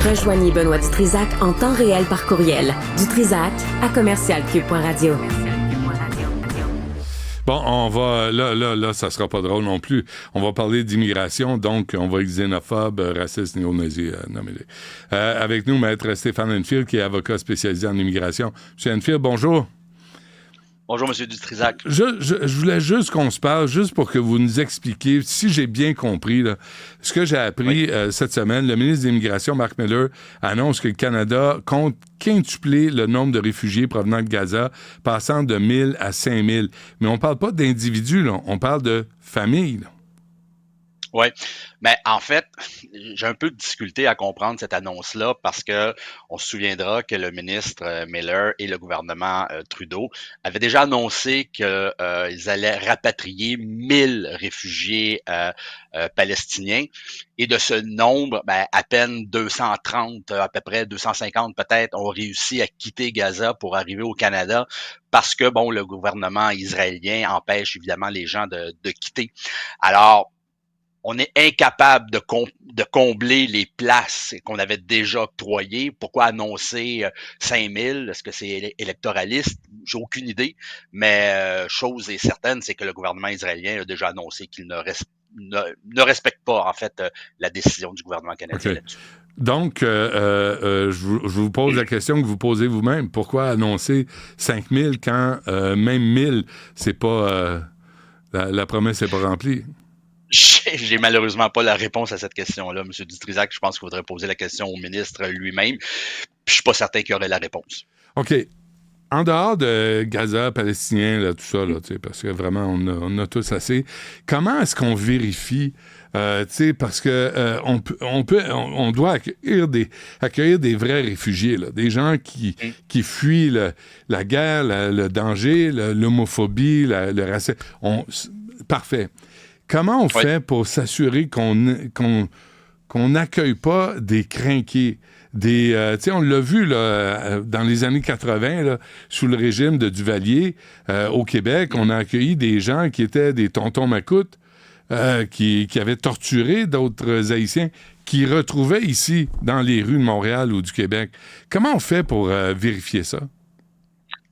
Rejoignez Benoît Dutrisac en temps réel par courriel. Dutrisac@commercialcube.radio. Bon, on va... Là, ça sera pas drôle non plus. On va parler d'immigration, donc on va être xénophobe, raciste, néo-nazi, nommez-les. Avec nous, Maître Stéphane Enfield, qui est avocat spécialisé en immigration. Monsieur Enfield, bonjour. Bonjour, M. Dutrisac. Je voulais juste qu'on se parle, juste pour que vous nous expliquiez, si j'ai bien compris, là, ce que j'ai appris cette semaine. Le ministre de l'Immigration, Mark Miller, annonce que le Canada compte quintupler le nombre de réfugiés provenant de Gaza, passant de 1000 à 5000. Mais on ne parle pas d'individus, là, on parle de familles. Oui, mais en fait, j'ai un peu de difficulté à comprendre cette annonce-là parce que on se souviendra que le ministre Miller et le gouvernement Trudeau avaient déjà annoncé qu'ils allaient rapatrier 1000 réfugiés palestiniens et de ce nombre, à peine 230, à peu près 250 peut-être, ont réussi à quitter Gaza pour arriver au Canada parce que, bon, le gouvernement israélien empêche évidemment les gens de quitter. Alors, on est incapable de combler les places qu'on avait déjà octroyées. Pourquoi annoncer 5000? Est-ce que c'est électoraliste? J'ai aucune idée. Mais chose est certaine, c'est que le gouvernement israélien a déjà annoncé qu'il ne respecte pas, en fait, la décision du gouvernement canadien là-dessus. Donc, je vous pose la question que vous posez vous-même. Pourquoi annoncer 5000 quand même 1000, c'est pas... la promesse n'est pas remplie? J'ai malheureusement pas la réponse à cette question-là, M. Dutrisac. Je pense qu'il faudrait poser la question au ministre lui-même. Puis je suis pas certain qu'il aurait la réponse. OK. En dehors de Gaza, Palestiniens, là, tout ça, là, parce que vraiment, on a tous assez. Comment est-ce qu'on vérifie, parce que on doit accueillir des vrais réfugiés, là, des gens qui fuient la guerre, le danger, l'homophobie, le racisme. Parfait. Comment on fait pour s'assurer qu'on n'accueille pas des crinqués? On l'a vu là, dans les années 80, là, sous le régime de Duvalier, au Québec, on a accueilli des gens qui étaient des tontons macoutes, qui avaient torturé d'autres Haïtiens, qui retrouvaient ici, dans les rues de Montréal ou du Québec. Comment on fait pour vérifier ça?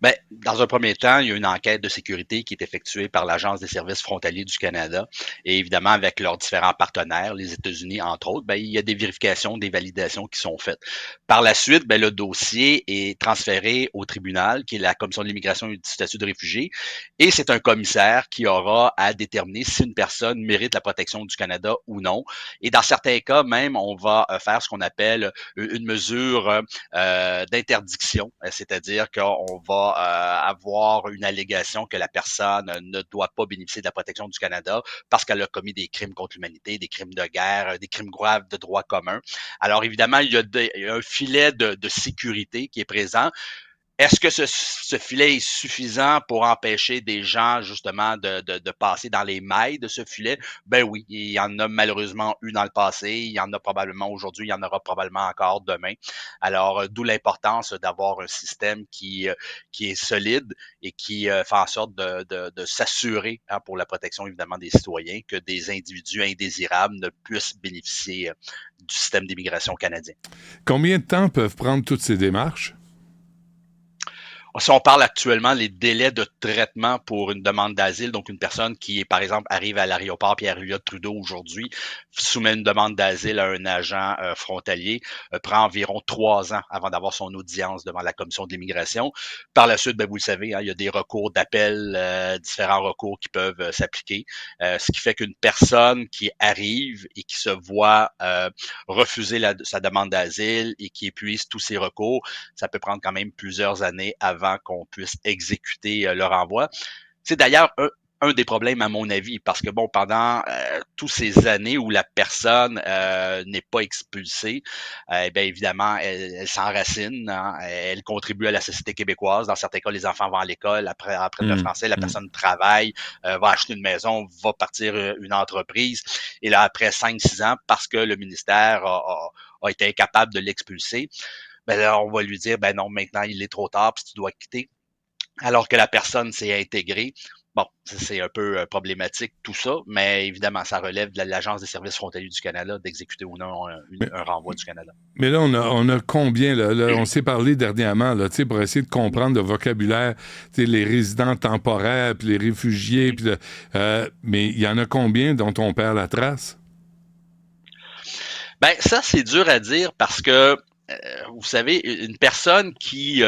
Ben, dans un premier temps, il y a une enquête de sécurité qui est effectuée par l'Agence des services frontaliers du Canada. Et évidemment, avec leurs différents partenaires, les États-Unis, entre autres, ben, il y a des vérifications, des validations qui sont faites. Par la suite, ben, le dossier est transféré au tribunal, qui est la Commission de l'immigration et du statut de réfugié. Et c'est un commissaire qui aura à déterminer si une personne mérite la protection du Canada ou non. Et dans certains cas, même, on va faire ce qu'on appelle une mesure d'interdiction, c'est-à-dire qu'on va avoir une allégation que la personne ne doit pas bénéficier de la protection du Canada parce qu'elle a commis des crimes contre l'humanité, des crimes de guerre, des crimes graves de droit commun. Alors évidemment, il y a un filet de sécurité qui est présent. Est-ce que ce filet est suffisant pour empêcher des gens, justement, de passer dans les mailles de ce filet? Ben oui, il y en a malheureusement eu dans le passé, il y en a probablement aujourd'hui, il y en aura probablement encore demain. Alors, d'où l'importance d'avoir un système qui est solide et qui fait en sorte de s'assurer, pour la protection, évidemment, des citoyens, que des individus indésirables ne puissent bénéficier du système d'immigration canadien. Combien de temps peuvent prendre toutes ces démarches? Si on parle actuellement, les délais de traitement pour une demande d'asile, donc une personne qui, par exemple, arrive à l'aéroport Pierre-Elliott Trudeau aujourd'hui, soumet une demande d'asile à un agent frontalier, prend environ 3 ans avant d'avoir son audience devant la Commission de l'immigration. Par la suite, vous le savez, il y a des recours d'appel, différents recours qui peuvent s'appliquer, ce qui fait qu'une personne qui arrive et qui se voit refuser sa demande d'asile et qui épuise tous ses recours, ça peut prendre quand même plusieurs années avant qu'on puisse exécuter le renvoi. C'est d'ailleurs un des problèmes, à mon avis, parce que bon, pendant toutes ces années où la personne n'est pas expulsée, bien évidemment, elle s'enracine, elle contribue à la société québécoise. Dans certains cas, les enfants vont à l'école, apprennent le français, la personne travaille, va acheter une maison, va partir une entreprise. Et là, après 5-6 ans, parce que le ministère a été incapable de l'expulser, ben là, on va lui dire, ben non, maintenant, il est trop tard, puis tu dois quitter. Alors que la personne s'est intégrée, Bon, c'est un peu problématique tout ça, mais évidemment, ça relève de l'Agence des services frontaliers du Canada d'exécuter ou non un renvoi du Canada. Mais là, on a combien? Là, on s'est parlé dernièrement là, pour essayer de comprendre le vocabulaire, les résidents temporaires, puis les réfugiés, mais il y en a combien dont on perd la trace? Ben ça, c'est dur à dire parce que vous savez, une personne qui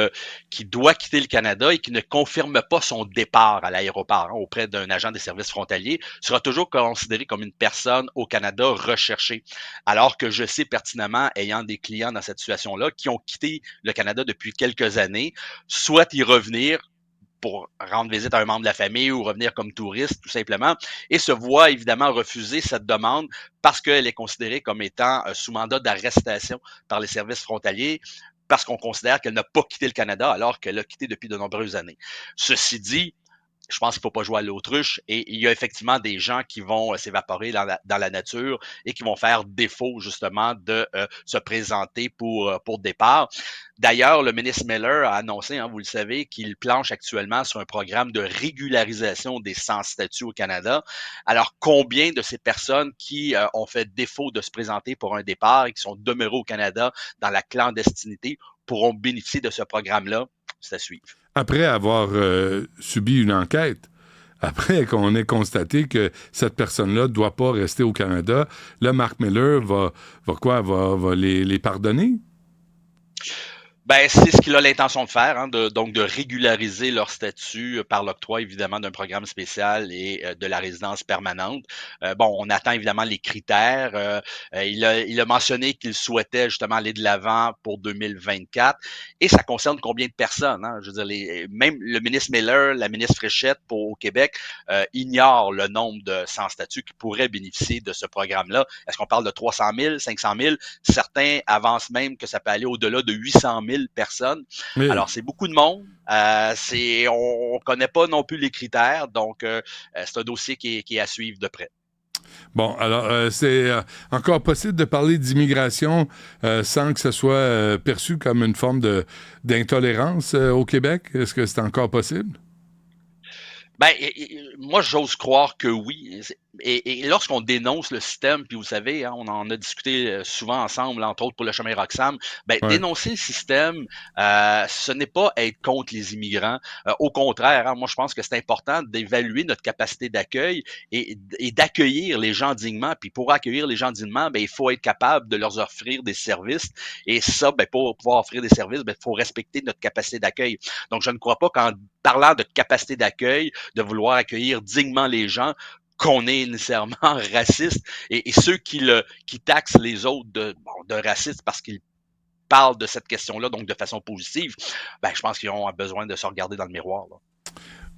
doit quitter le Canada et qui ne confirme pas son départ à l'aéroport auprès d'un agent des services frontaliers sera toujours considérée comme une personne au Canada recherchée. Alors que je sais pertinemment, ayant des clients dans cette situation-là, qui ont quitté le Canada depuis quelques années, souhaitent y revenir pour rendre visite à un membre de la famille ou revenir comme touriste, tout simplement, et se voit évidemment refuser cette demande parce qu'elle est considérée comme étant sous mandat d'arrestation par les services frontaliers, parce qu'on considère qu'elle n'a pas quitté le Canada alors qu'elle a quitté depuis de nombreuses années. Ceci dit, je pense qu'il ne faut pas jouer à l'autruche et il y a effectivement des gens qui vont s'évaporer dans la nature et qui vont faire défaut justement de se présenter pour départ. D'ailleurs, le ministre Miller a annoncé, vous le savez, qu'il planche actuellement sur un programme de régularisation des sans-statut au Canada. Alors, combien de ces personnes qui ont fait défaut de se présenter pour un départ et qui sont demeurées au Canada dans la clandestinité pourront bénéficier de ce programme-là? C'est à suivre. Après avoir subi une enquête, après qu'on ait constaté que cette personne-là ne doit pas rester au Canada, là, Mark Miller va les pardonner? Ben, c'est ce qu'il a l'intention de faire, donc de régulariser leur statut par l'octroi évidemment d'un programme spécial et de la résidence permanente. Bon, on attend évidemment les critères. Il a mentionné qu'il souhaitait justement aller de l'avant pour 2024 et ça concerne combien de personnes? Je veux dire, même le ministre Miller, la ministre Fréchette au Québec ignore le nombre de sans-statut qui pourraient bénéficier de ce programme-là. Est-ce qu'on parle de 300 000, 500 000? Certains avancent même que ça peut aller au-delà de 800 000 personnes. Oui. Alors, c'est beaucoup de monde. On connaît pas non plus les critères, donc c'est un dossier qui est à suivre de près. Bon, alors, c'est encore possible de parler d'immigration sans que ce soit perçu comme une forme d'intolérance au Québec? Est-ce que c'est encore possible? Ben, moi, j'ose croire que oui. Et lorsqu'on dénonce le système, puis vous savez, on en a discuté souvent ensemble, entre autres pour le chemin Roxham, ben, Ouais. dénoncer le système, ce n'est pas être contre les immigrants. Au contraire, moi, je pense que c'est important d'évaluer notre capacité d'accueil et d'accueillir les gens dignement. Puis pour accueillir les gens dignement, ben, il faut être capable de leur offrir des services. Et ça, ben, pour pouvoir offrir des services, ben, il faut respecter notre capacité d'accueil. Donc, je ne crois pas qu'en parlant de capacité d'accueil, de vouloir accueillir dignement les gens, qu'on est nécessairement raciste et ceux qui taxent les autres de racistes parce qu'ils parlent de cette question-là, donc de façon positive, ben, je pense qu'ils ont besoin de se regarder dans le miroir. Là.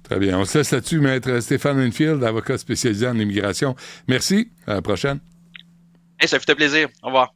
Très bien. On se laisse là-dessus, Maître Stéphane Enfield, avocat spécialisé en immigration. Merci. À la prochaine. Ça fait plaisir. Au revoir.